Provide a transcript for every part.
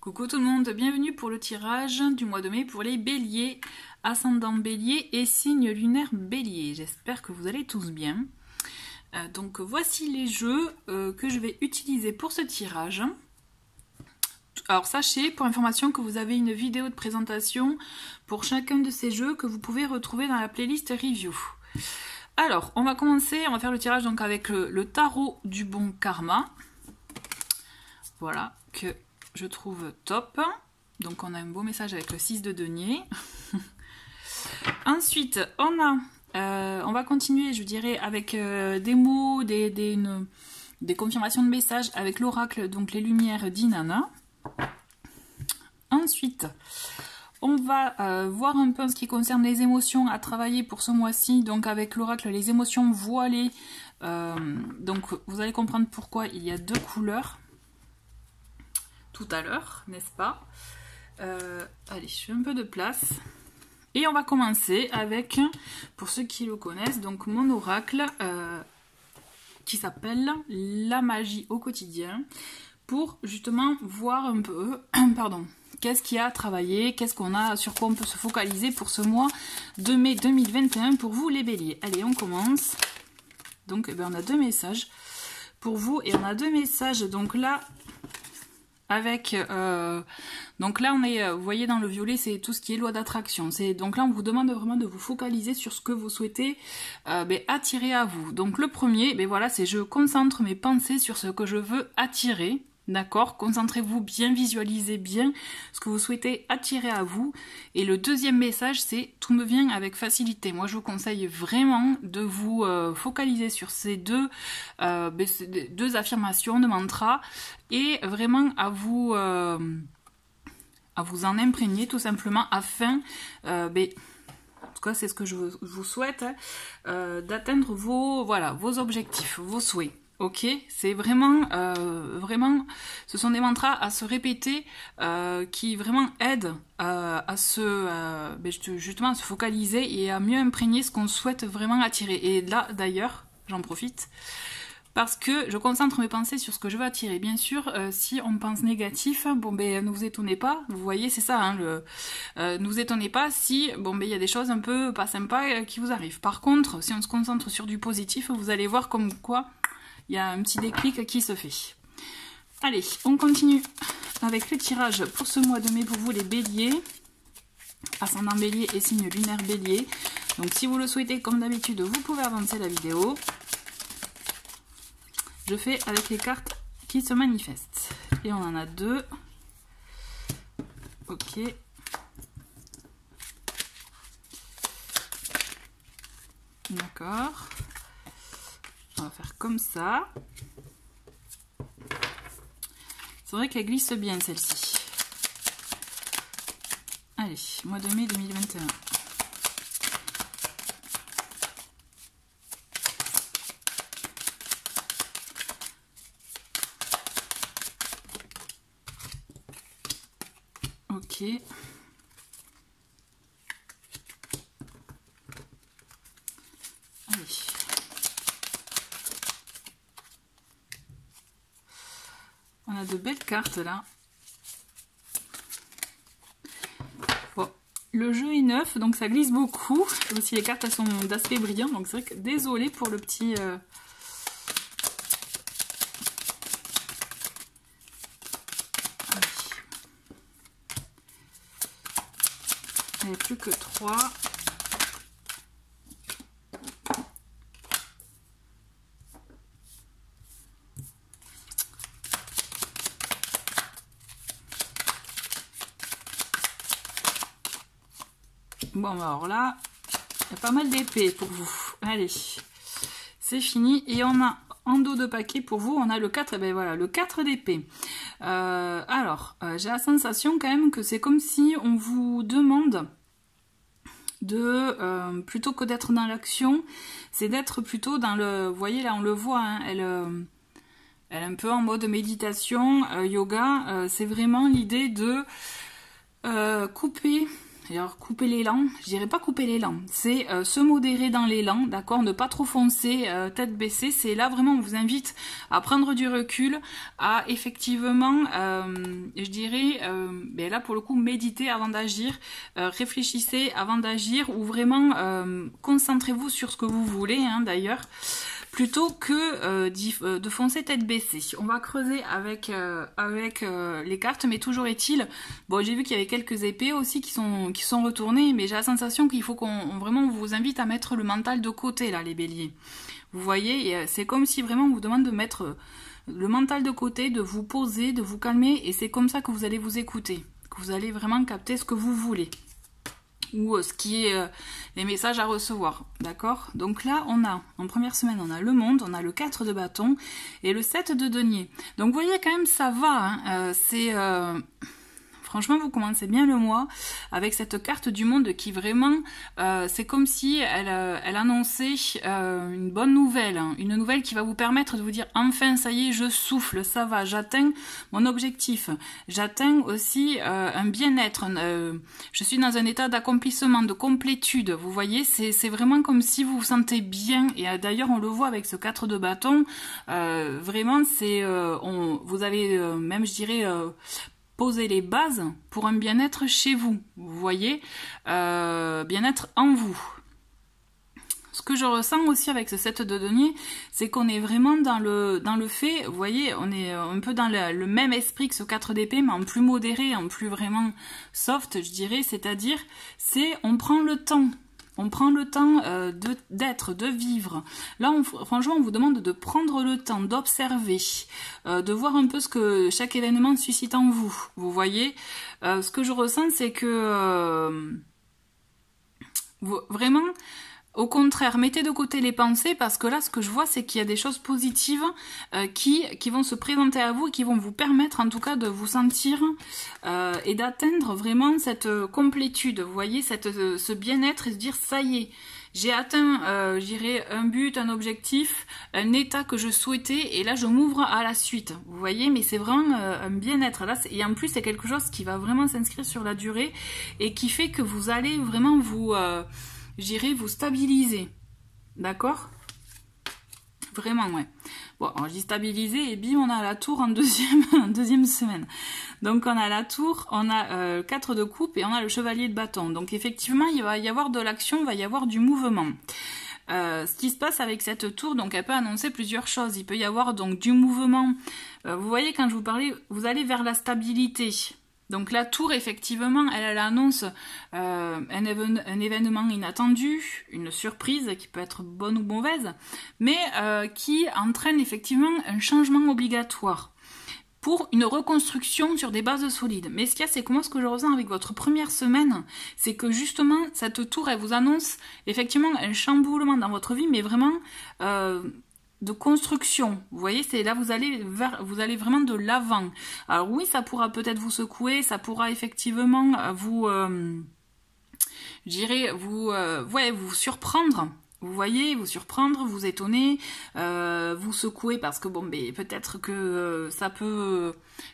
Coucou tout le monde, bienvenue pour le tirage du mois de mai pour les béliers, ascendant bélier et signe lunaire bélier. J'espère que vous allez tous bien. Donc voici les jeux que je vais utiliser pour ce tirage. Alors sachez, pour information, que vous avez une vidéo de présentation pour chacun de ces jeux que vous pouvez retrouver dans la playlist review. Alors, on va commencer, on va faire le tirage donc avec le tarot du bon karma. Voilà, que je trouve top. Donc on a un beau message avec le 6 de denier. Ensuite, on va continuer, je dirais, avec des mots, des confirmations de messages avec l'oracle, donc les lumières d'Inanna. Ensuite, on va voir un peu en ce qui concerne les émotions à travailler pour ce mois-ci, donc avec l'oracle les émotions voilées. Donc vous allez comprendre pourquoi il y a deux couleurs tout à l'heure, n'est-ce pas? Allez, je fais un peu de place. Et on va commencer avec, pour ceux qui le connaissent, donc mon oracle qui s'appelle La magie au quotidien, pour justement voir un peu, pardon, qu'est-ce qu'il y a à travailler, qu'est-ce qu'on a, sur quoi on peut se focaliser pour ce mois de mai 2021 pour vous les béliers. Allez, on commence. Donc on a deux messages pour vous et on a deux messages donc là avec donc là on est, vous voyez dans le violet, c'est tout ce qui est loi d'attraction. Donc là on vous demande vraiment de vous focaliser sur ce que vous souhaitez attirer à vous. Donc le premier, voilà, c'est je concentre mes pensées sur ce que je veux attirer. D'accord, concentrez-vous bien, visualisez bien ce que vous souhaitez attirer à vous. Et le deuxième message, c'est tout me vient avec facilité. Moi, je vous conseille vraiment de vous focaliser sur ces deux affirmations de mantra et vraiment à vous en imprégner tout simplement afin, en tout cas, c'est ce que je vous souhaite, d'atteindre vos objectifs, vos souhaits. Ok, c'est vraiment, ce sont des mantras à se répéter qui vraiment aident justement à se focaliser et à mieux imprégner ce qu'on souhaite vraiment attirer. Et là, d'ailleurs, j'en profite parce que je concentre mes pensées sur ce que je veux attirer. Bien sûr, si on pense négatif, ne vous étonnez pas. Vous voyez, c'est ça. Ne vous étonnez pas si, il y a des choses un peu pas sympas qui vous arrivent. Par contre, si on se concentre sur du positif, vous allez voir comme quoi il y a un petit déclic qui se fait. Allez, on continue avec le tirage pour ce mois de mai pour vous les béliers, ascendant bélier et signe lunaire bélier. Donc si vous le souhaitez, comme d'habitude, vous pouvez avancer la vidéo. Je fais avec les cartes qui se manifestent. Et on en a deux. Ok. D'accord. On va faire comme ça. C'est vrai qu'elle glisse bien celle-ci. Allez, mois de mai 2021. Ok. Allez. On a de belles cartes là. Bon, le jeu est neuf, donc ça glisse beaucoup. Aussi les cartes elles sont d'aspect brillant, donc c'est vrai que désolé pour le petit... Il n'y a plus que 3. Bon, alors là, il y a pas mal d'épées pour vous. Allez, c'est fini. Et on a en dos de paquet pour vous, on a le 4, et voilà, le 4 d'épée. J'ai la sensation quand même que c'est comme si on vous demande de, plutôt que d'être dans l'action, c'est d'être plutôt dans le... Vous voyez là, on le voit, hein, elle est un peu en mode méditation, yoga. C'est vraiment l'idée de couper Alors, couper l'élan, je dirais pas couper l'élan, c'est se modérer dans l'élan, d'accord, ne pas trop foncer, tête baissée, c'est là vraiment on vous invite à prendre du recul, à effectivement, je dirais, ben là pour le coup, méditer avant d'agir, réfléchissez avant d'agir, ou vraiment concentrez-vous sur ce que vous voulez, hein, d'ailleurs, plutôt que de foncer tête baissée. On va creuser avec les cartes, mais toujours est-il, bon, j'ai vu qu'il y avait quelques épées aussi qui sont retournées, mais j'ai la sensation qu'il faut qu'on vraiment vous invite à mettre le mental de côté, là, les béliers. Vous voyez, c'est comme si vraiment on vous demande de mettre le mental de côté, de vous poser, de vous calmer, et c'est comme ça que vous allez vous écouter, que vous allez vraiment capter ce que vous voulez. Ou ce qui est les messages à recevoir, d'accord? Donc là, on a, en première semaine, on a le monde, on a le 4 de bâton et le 7 de denier. Donc vous voyez quand même, ça va, hein, franchement, vous commencez bien le mois avec cette carte du monde qui vraiment, c'est comme si elle annonçait une bonne nouvelle, hein, une nouvelle qui va vous permettre de vous dire enfin ça y est, je souffle, ça va, j'atteins mon objectif, j'atteins aussi un bien-être, je suis dans un état d'accomplissement, de complétude, vous voyez, c'est vraiment comme si vous vous sentez bien, et d'ailleurs on le voit avec ce 4 de bâton, vraiment c'est, vous avez même je dirais poser les bases pour un bien-être chez vous, vous voyez, bien-être en vous. Ce que je ressens aussi avec ce 7 de denier, c'est qu'on est vraiment dans le fait, vous voyez, on est un peu dans le même esprit que ce 4 d'épée, mais en plus modéré, en plus vraiment soft, je dirais, c'est-à-dire, on prend le temps. On prend le temps d'être, de vivre. Là, franchement, on vous demande de prendre le temps, d'observer, de voir un peu ce que chaque événement suscite en vous. Vous voyez, ce que je ressens, c'est que vraiment, au contraire, mettez de côté les pensées parce que là, ce que je vois, c'est qu'il y a des choses positives qui vont se présenter à vous et qui vont vous permettre, en tout cas, de vous sentir et d'atteindre vraiment cette complétude. Vous voyez, ce bien-être et se dire, ça y est, j'ai atteint, je dirais, un but, un objectif, un état que je souhaitais et là, je m'ouvre à la suite. Vous voyez, mais c'est vraiment un bien-être. Là, et en plus, c'est quelque chose qui va vraiment s'inscrire sur la durée et qui fait que vous allez vraiment j'irai vous stabiliser, d'accord? Vraiment, ouais. Bon, alors je dis stabiliser et bim, on a la tour en deuxième semaine. Donc on a la tour, on a 4 de coupe et on a le chevalier de bâton. Donc effectivement, il va y avoir de l'action, il va y avoir du mouvement. Ce qui se passe avec cette tour, donc elle peut annoncer plusieurs choses. Il peut y avoir donc du mouvement. Vous voyez, quand je vous parlais, vous allez vers la stabilité. Donc la tour, effectivement, elle annonce un événement inattendu, une surprise qui peut être bonne ou mauvaise, mais qui entraîne effectivement un changement obligatoire pour une reconstruction sur des bases solides. Mais ce qu'il y a, c'est que moi, ce que je ressens avec votre première semaine, c'est que justement, cette tour, elle vous annonce effectivement un chamboulement dans votre vie, mais vraiment de construction. Vous voyez, c'est là vous allez vraiment de l'avant. Alors oui, ça pourra peut-être vous secouer, ça pourra effectivement vous vous surprendre. Vous voyez, vous surprendre, vous étonner, vous secouer parce que bon, ben peut-être que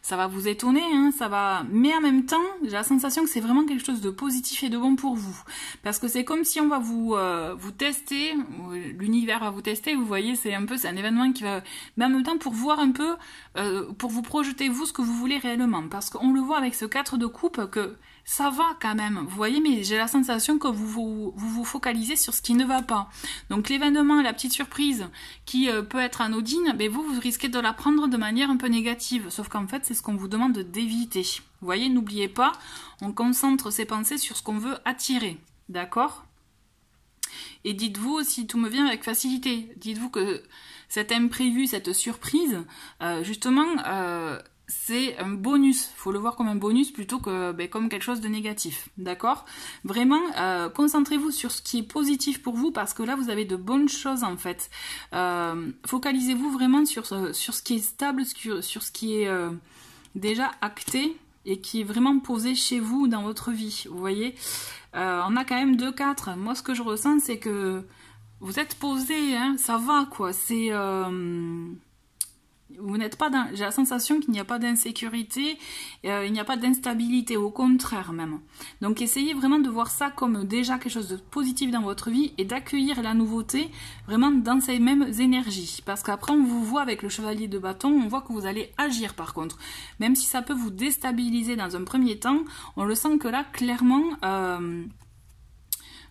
ça va vous étonner, hein, ça va. Mais en même temps, j'ai la sensation que c'est vraiment quelque chose de positif et de bon pour vous, parce que c'est comme si on va vous tester, l'univers va vous tester. Vous voyez, c'est un événement qui va, mais en même temps pour voir un peu, pour vous projeter vous ce que vous voulez réellement, parce qu'on le voit avec ce 4 de coupe que ça va quand même, vous voyez, mais j'ai la sensation que vous focalisez sur ce qui ne va pas. Donc l'événement, la petite surprise qui peut être anodine, ben vous risquez de la prendre de manière un peu négative, sauf qu'en fait c'est ce qu'on vous demande d'éviter. Vous voyez, n'oubliez pas, on concentre ses pensées sur ce qu'on veut attirer, d'accord? Et dites-vous, si tout me vient avec facilité, dites-vous que cet imprévu, cette surprise, justement, c'est un bonus, il faut le voir comme un bonus plutôt que comme quelque chose de négatif, d'accord? Vraiment, concentrez-vous sur ce qui est positif pour vous parce que là, vous avez de bonnes choses en fait. Focalisez-vous vraiment sur ce qui est stable, sur ce qui est déjà acté et qui est vraiment posé chez vous dans votre vie, vous voyez? On a quand même 2-4. Moi, ce que je ressens, c'est que vous êtes posé, hein, ça va quoi, c'est... Vous n'êtes pas dans... J'ai la sensation qu'il n'y a pas d'insécurité, il n'y a pas d'instabilité, au contraire même. Donc essayez vraiment de voir ça comme déjà quelque chose de positif dans votre vie et d'accueillir la nouveauté vraiment dans ces mêmes énergies. Parce qu'après on vous voit avec le chevalier de bâton, on voit que vous allez agir par contre. Même si ça peut vous déstabiliser dans un premier temps, on le sent que là clairement...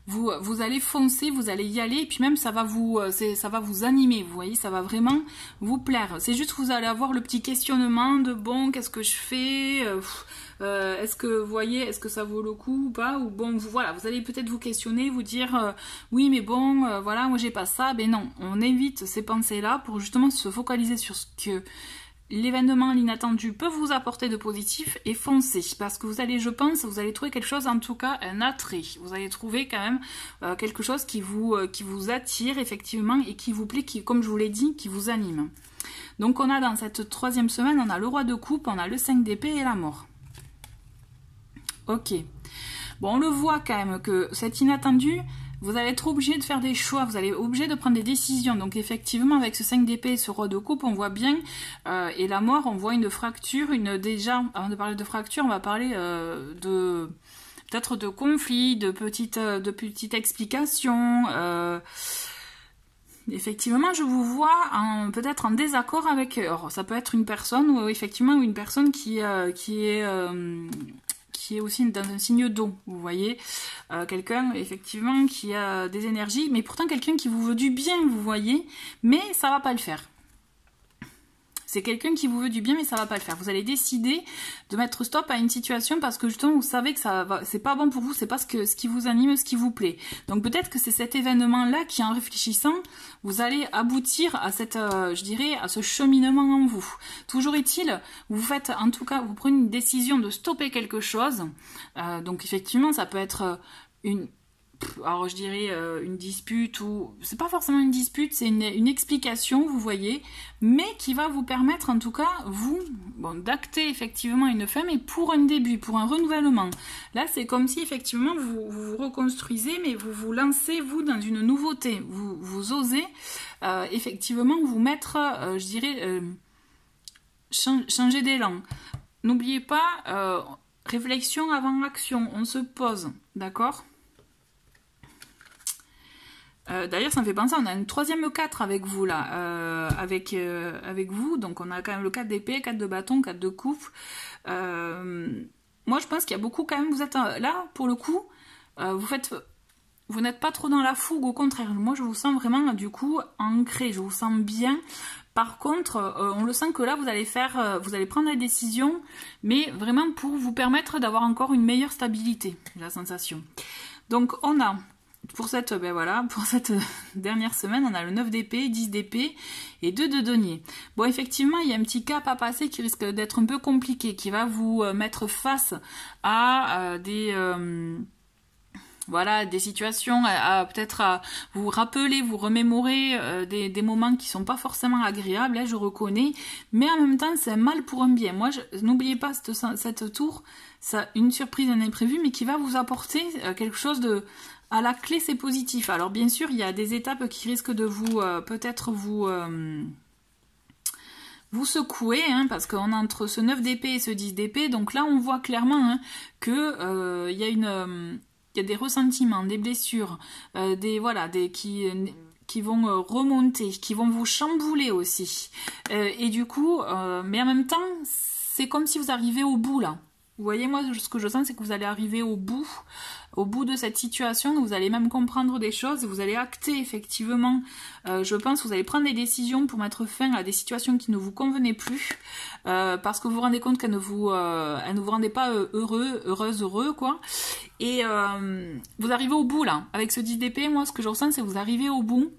Vous allez foncer, vous allez y aller, et puis même ça va vous animer, vous voyez, ça va vraiment vous plaire. C'est juste que vous allez avoir le petit questionnement de bon, qu'est-ce que je fais, est-ce que vous voyez, est-ce que ça vaut le coup ou pas, ou bon, voilà, vous allez peut-être vous questionner, vous dire oui mais bon, voilà, moi j'ai pas ça, ben non, on évite ces pensées-là pour justement se focaliser sur ce que l'événement, l'inattendu peut vous apporter de positif et foncez. Parce que vous allez, je pense, vous allez trouver quelque chose, en tout cas un attrait. Vous allez trouver quand même quelque chose qui vous attire effectivement et qui vous plaît, qui, comme je vous l'ai dit, qui vous anime. Donc on a dans cette troisième semaine, on a le roi de coupe, on a le 5 d'épée et la mort. Ok. Bon, on le voit quand même que cet inattendu... Vous allez être obligé de faire des choix, vous allez être obligé de prendre des décisions. Donc effectivement, avec ce 5 d'épée et ce roi de coupe, on voit bien, et la mort, on voit une fracture, déjà, avant de parler de fracture, on va parler peut-être de conflits, de petites explications. Effectivement, je vous vois peut-être en désaccord avec... Alors, ça peut être une personne, ou effectivement, une personne qui est aussi dans un signe d'eau, vous voyez, quelqu'un effectivement qui a des énergies, mais pourtant quelqu'un qui vous veut du bien, vous voyez, mais ça va pas le faire. C'est quelqu'un qui vous veut du bien, mais ça va pas le faire. Vous allez décider de mettre stop à une situation parce que justement vous savez que c'est pas bon pour vous, c'est pas ce qui vous anime, ce qui vous plaît. Donc peut-être que c'est cet événement-là qui, en réfléchissant, vous allez aboutir à cette, je dirais, à ce cheminement en vous. Toujours est-il, vous faites, en tout cas, vous prenez une décision de stopper quelque chose. Donc effectivement, ça peut être alors je dirais une dispute, ou c'est pas forcément une dispute, c'est une explication, vous voyez, mais qui va vous permettre en tout cas d'acter effectivement une fin, mais pour un début, pour un renouvellement. Là c'est comme si effectivement vous vous reconstruisez, mais vous vous lancez vous dans une nouveauté, vous osez effectivement vous mettre, je dirais, changer d'élan. N'oubliez pas, réflexion avant action, on se pose, d'accord ? D'ailleurs ça me fait penser, on a une troisième 4 avec vous là, avec vous, donc on a quand même le 4 d'épée, 4 de bâton, 4 de coupe. Moi je pense qu'il y a beaucoup quand même, vous êtes là pour le coup, vous n'êtes pas trop dans la fougue, au contraire, moi je vous sens vraiment du coup ancré, je vous sens bien. Par contre, on le sent que là vous allez prendre la décision, mais vraiment pour vous permettre d'avoir encore une meilleure stabilité, j'ai la sensation. Donc on a... Pour cette dernière semaine, on a le 9 d'épée, 10 d'épée et 2 de denier. Bon, effectivement, il y a un petit cap à passer qui risque d'être un peu compliqué, qui va vous mettre face à des situations, peut-être à vous rappeler, vous remémorer des moments qui sont pas forcément agréables, là, je reconnais, mais en même temps, c'est un mal pour un bien. Moi, n'oubliez pas cette tour, ça, une surprise, un imprévu, mais qui va vous apporter quelque chose de... À la clé, c'est positif. Alors, bien sûr, il y a des étapes qui risquent de vous, peut-être vous secouer, hein, parce qu'on a entre ce 9 d'épée et ce 10 d'épée. Donc là, on voit clairement que il y a des ressentiments, des blessures, qui vont remonter, qui vont vous chambouler aussi. Et du coup, mais en même temps, c'est comme si vous arrivez au bout, là. Vous voyez, moi, ce que je sens, c'est que vous allez arriver au bout de cette situation, vous allez même comprendre des choses, vous allez acter effectivement, je pense que vous allez prendre des décisions pour mettre fin à des situations qui ne vous convenaient plus, parce que vous vous rendez compte qu'elles ne vous rendaient pas heureux, quoi. Et vous arrivez au bout, là. Avec ce 10 d'épée, moi, ce que je ressens, c'est que vous arrivez au bout.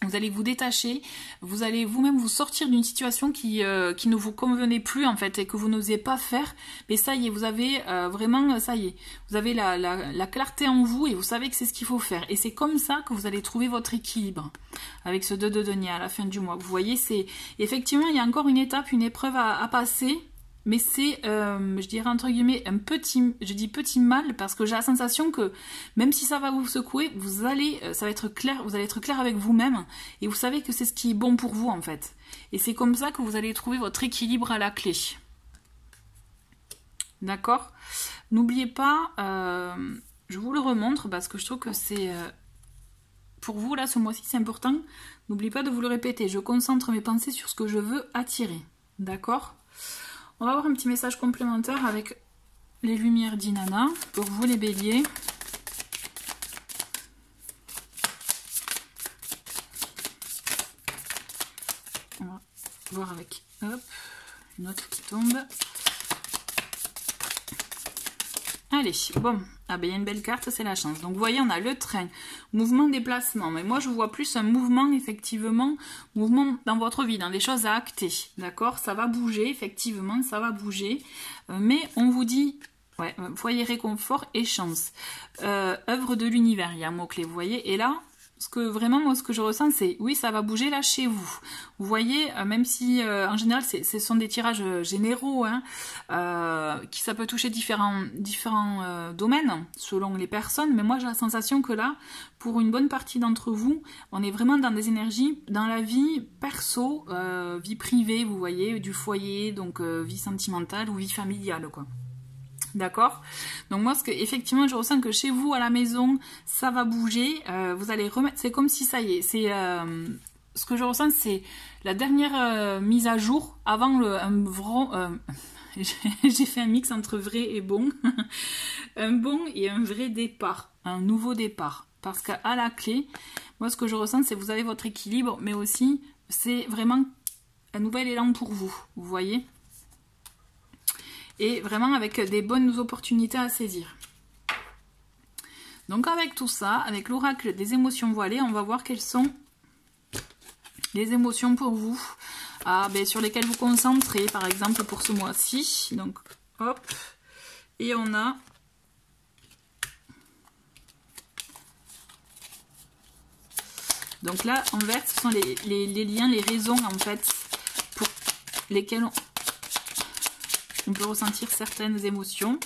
Vous allez vous détacher, vous allez vous-même vous sortir d'une situation qui ne vous convenait plus en fait et que vous n'osiez pas faire. Mais ça y est, vous avez vraiment, ça y est, vous avez la clarté en vous et vous savez que c'est ce qu'il faut faire. Et c'est comme ça que vous allez trouver votre équilibre avec ce 2 de denier à la fin du mois. Vous voyez, c'est effectivement, il y a encore une étape, une épreuve à passer. mais c'est, je dirais entre guillemets, je dis petit mal, parce que j'ai la sensation que même si ça va vous secouer, ça va être clair, vous allez être clair avec vous-même, et vous savez que c'est ce qui est bon pour vous en fait. Et c'est comme ça que vous allez trouver votre équilibre à la clé. D'accord? N'oubliez pas, je vous le remontre parce que je trouve que c'est... pour vous, là, ce mois-ci, c'est important. N'oubliez pas de vous le répéter. Je concentre mes pensées sur ce que je veux attirer. D'accord? On va avoir un petit message complémentaire avec les lumières d'Inanna pour vous, les béliers. On va voir avec, hop, une autre qui tombe. Allez, bon, ah ben il y a une belle carte, c'est la chance. Donc vous voyez, on a le train, mouvement, déplacement. Mais moi je vois plus un mouvement, effectivement, mouvement dans votre vie, dans des choses à acter. D'accord? Ça va bouger, effectivement, ça va bouger. Mais on vous dit, ouais, foyer, réconfort et chance. Œuvre de l'univers, il y a un mot-clé, vous voyez. Et là, moi, ce que je ressens, c'est, oui, ça va bouger là chez vous. Vous voyez, même si, en général, ce sont des tirages généraux, hein, qui ça peut toucher différents domaines, selon les personnes, mais moi, j'ai la sensation que là, pour une bonne partie d'entre vous, on est vraiment dans des énergies, dans la vie perso, vie privée, vous voyez, du foyer, donc vie sentimentale ou vie familiale, quoi. D'accord? Donc moi, effectivement, je ressens que chez vous, à la maison, ça va bouger. Vous allez remettre... C'est comme si ça y est. Ce que je ressens, c'est la dernière mise à jour avant j'ai fait un mix entre vrai et bon. Un bon et un vrai départ. Un nouveau départ. Parce qu'à la clé, moi, ce que je ressens, c'est que vous avez votre équilibre, mais aussi, c'est vraiment un nouvel élan pour vous. Vous voyez? Et vraiment avec des bonnes opportunités à saisir. Donc avec tout ça, avec l'oracle des émotions voilées, on va voir quelles sont les émotions pour vous, sur lesquelles vous concentrez, par exemple pour ce mois-ci. Donc hop, et on a... Donc là, en vert, ce sont les liens, les raisons en fait, pour lesquelles on peut ressentir certaines émotions.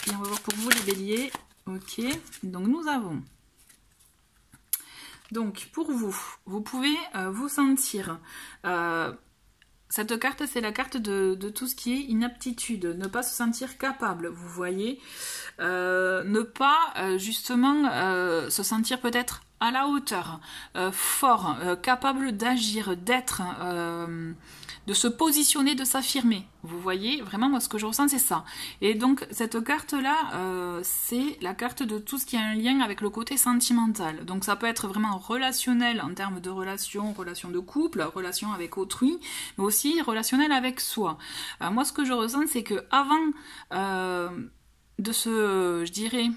Et on va voir pour vous les béliers. Ok, donc nous avons... Donc pour vous, vous pouvez vous sentir... cette carte, c'est la carte de tout ce qui est inaptitude. Ne pas se sentir capable, vous voyez. Ne pas, justement, se sentir peut-être à la hauteur, fort, capable d'agir, d'être... de se positionner, de s'affirmer. Vous voyez, vraiment, moi, ce que je ressens, c'est ça. Et donc, cette carte-là, c'est la carte de tout ce qui a un lien avec le côté sentimental. Donc, ça peut être vraiment relationnel en termes de relation de couple, relation avec autrui, mais aussi relationnel avec soi. Moi, ce que je ressens, c'est que avant je dirais...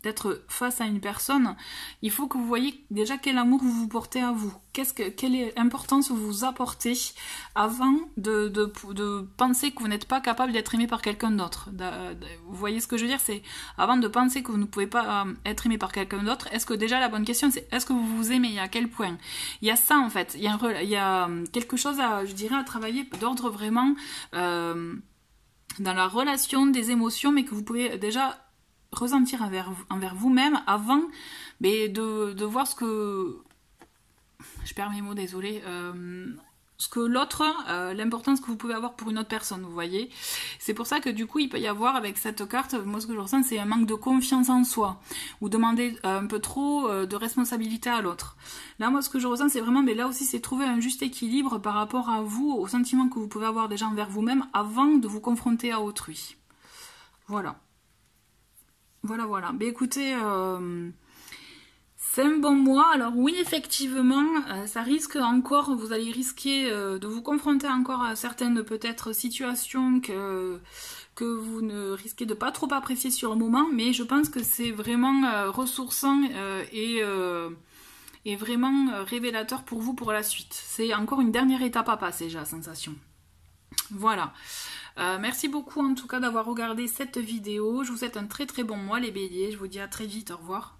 d'être face à une personne, il faut que vous voyez déjà quel amour vous vous portez à vous, quelle importance vous vous apportez avant de penser que vous n'êtes pas capable d'être aimé par quelqu'un d'autre. Vous voyez ce que je veux dire, c'est avant de penser que vous ne pouvez pas être aimé par quelqu'un d'autre, est-ce que déjà la bonne question c'est est-ce que vous vous aimez et à quel point? Il y a ça en fait, il y a quelque chose je dirais à travailler d'ordre vraiment dans la relation des émotions, mais que vous pouvez déjà ressentir envers vous-même avant de voir ce que... Je perds mes mots, désolé. Ce que l'autre, l'importance que vous pouvez avoir pour une autre personne, vous voyez. C'est pour ça que du coup, il peut y avoir avec cette carte, moi ce que je ressens, c'est un manque de confiance en soi. Ou demander un peu trop de responsabilité à l'autre. Là, moi ce que je ressens, c'est vraiment, mais là aussi, c'est trouver un juste équilibre par rapport à vous, aux sentiments que vous pouvez avoir déjà envers vous-même avant de vous confronter à autrui. Voilà. Voilà. Mais écoutez, c'est un bon mois. Alors oui, effectivement, ça risque encore, vous allez risquer de vous confronter encore à certaines peut-être situations que vous ne risquez de pas trop apprécier sur le moment, mais je pense que c'est vraiment ressourçant et vraiment révélateur pour vous pour la suite. C'est encore une dernière étape à passer, j'ai la sensation. Voilà. Merci beaucoup en tout cas d'avoir regardé cette vidéo. Je vous souhaite un très très bon mois les béliers. Je vous dis à très vite. Au revoir.